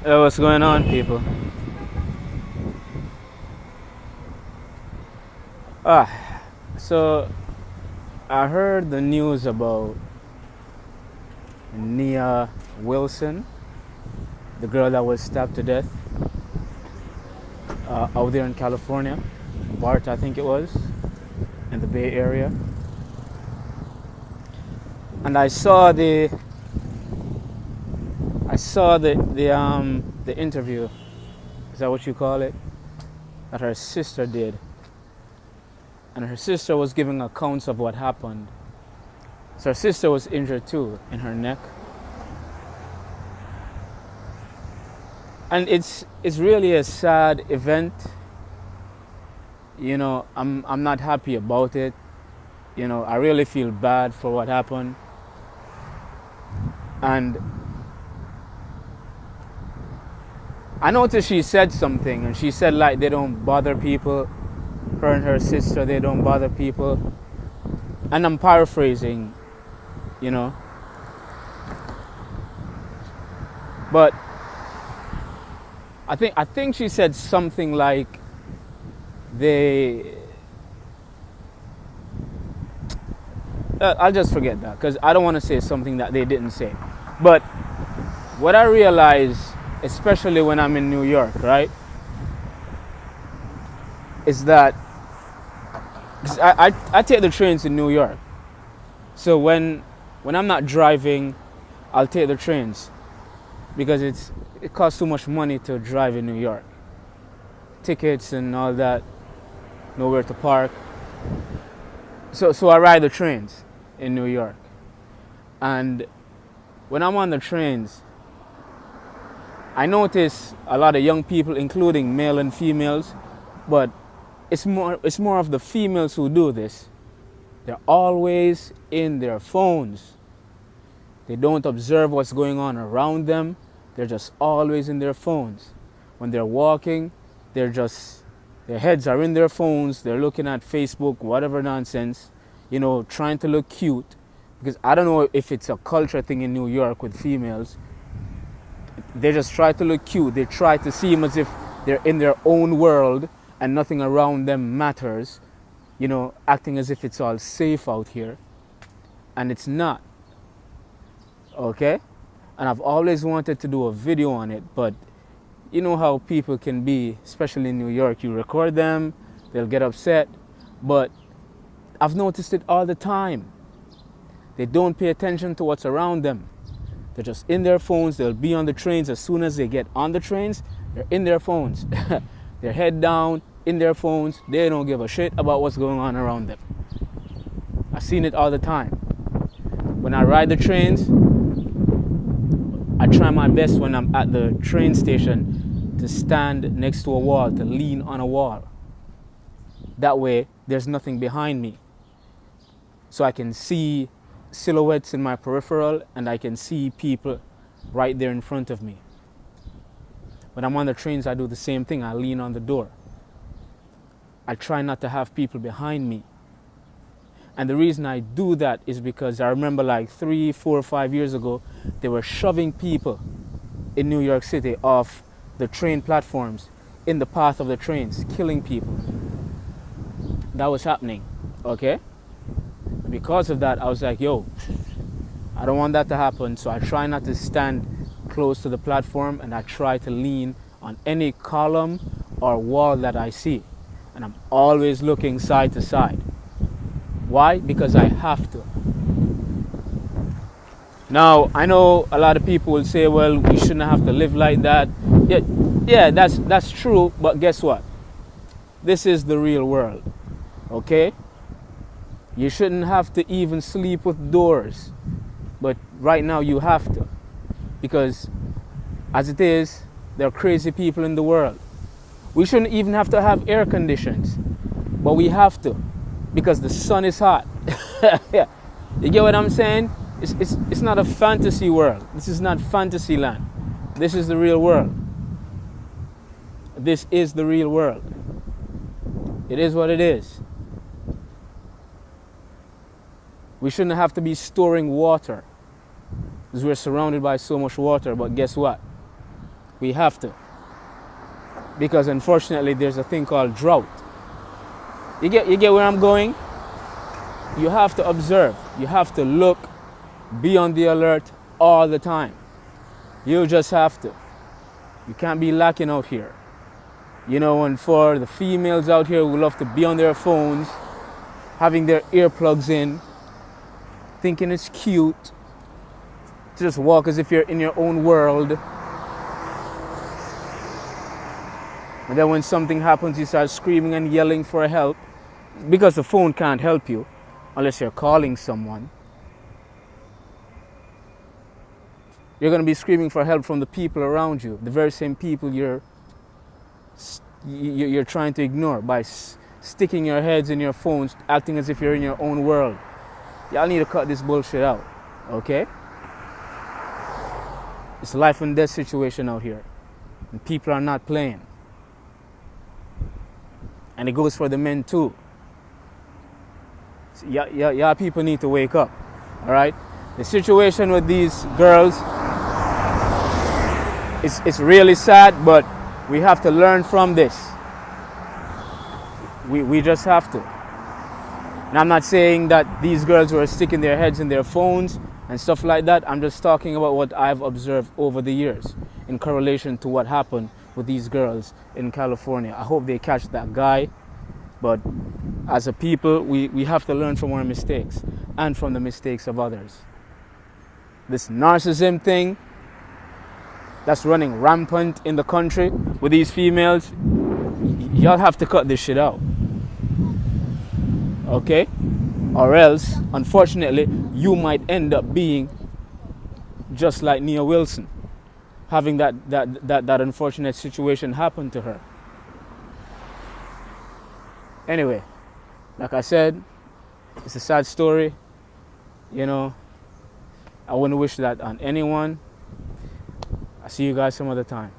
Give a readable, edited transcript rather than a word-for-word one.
What's going on, people? Ah, so I heard the news about Nia Wilson, the girl that was stabbed to death out there in California, Bart, I think it was, in the Bay Area. And I saw the interview. Is that what you call it? That her sister did, and her sister was giving accounts of what happened. So her sister was injured too in her neck, and it's really a sad event. I'm not happy about it. I really feel bad for what happened, and I noticed she said something, and she said like they don't bother people. Her and her sister, they don't bother people, and I'm paraphrasing, you know. But I think she said something like they. I'll just forget that because I don't want to say something that they didn't say. But what I realize, especially when I'm in New York, right, is that 'cause I take the trains in New York. So when I'm not driving, I'll take the trains because it costs too much money to drive in New York. Tickets and all that, nowhere to park. So I ride the trains in New York. And when I'm on the trains, I notice a lot of young people, including male and females, but it's more of the females who do this. They're always in their phones. They don't observe what's going on around them. They're just always in their phones. When they're walking, their heads are in their phones. They're looking at Facebook, whatever nonsense, trying to look cute. Because I don't know if it's a culture thing in New York with females. They just try to look cute. They try to seem as if they're in their own world and nothing around them matters. Acting as if it's all safe out here. And it's not. Okay? And I've always wanted to do a video on it, but you know how people can be, especially in New York. You record them, they'll get upset. But I've noticed it all the time. They don't pay attention to what's around them. They're just in their phones. They'll be on the trains. As soon as they get on the trains, they're in their phones. Their head down, in their phones. They don't give a shit about what's going on around them. I've seen it all the time. When I ride the trains, I try my best when I'm at the train station to stand next to a wall, to lean on a wall. That way, there's nothing behind me. So I can see silhouettes in my peripheral and I can see people right there in front of me. When I'm on the trains, I do the same thing. I lean on the door. I try not to have people behind me. And the reason I do that is because I remember like 3, 4, 5 years ago, they were shoving people in New York City off the train platforms in the path of the trains, killing people. That was happening, okay? Because of that, I was like, yo, I don't want that to happen, so I try not to stand close to the platform and I try to lean on any column or wall that I see. And I'm always looking side to side. Why? Because I have to. Now, I know a lot of people will say, well, we shouldn't have to live like that. Yeah, that's true, but guess what? This is the real world, okay? You shouldn't have to even sleep with doors, but right now you have to. Because as it is, there are crazy people in the world. We shouldn't even have to have air conditions, but we have to. Because the sun is hot. Yeah. You get what I'm saying? It's not a fantasy world. This is not fantasy land. This is the real world. This is the real world. It is what it is. We shouldn't have to be storing water because we're surrounded by so much water. But guess what? We have to. Because unfortunately there's a thing called drought. You get where I'm going? You have to observe. You have to look, be on the alert all the time. You just have to. You can't be lacking out here. You know, and for the females out here who love to be on their phones, having their earplugs in, thinking it's cute, to just walk as if you're in your own world. And then when something happens, you start screaming and yelling for help, because the phone can't help you unless you're calling someone. You're going to be screaming for help from the people around you, the very same people you're trying to ignore by sticking your heads in your phones, acting as if you're in your own world. Y'all need to cut this bullshit out, okay? It's a life and death situation out here, and people are not playing. And it goes for the men too. So y'all people need to wake up, all right? The situation with these girls, it's really sad, but we have to learn from this. We just have to. And I'm not saying that these girls were sticking their heads in their phones and stuff like that. I'm just talking about what I've observed over the years in correlation to what happened with these girls in California. I hope they catch that guy. But as a people, we have to learn from our mistakes and from the mistakes of others. This narcissism thing that's running rampant in the country with these females, y'all have to cut this shit out. Okay? Or else, unfortunately, you might end up being just like Nia Wilson, having that unfortunate situation happen to her. Anyway, like I said, it's a sad story. You know, I wouldn't wish that on anyone. I'll see you guys some other time.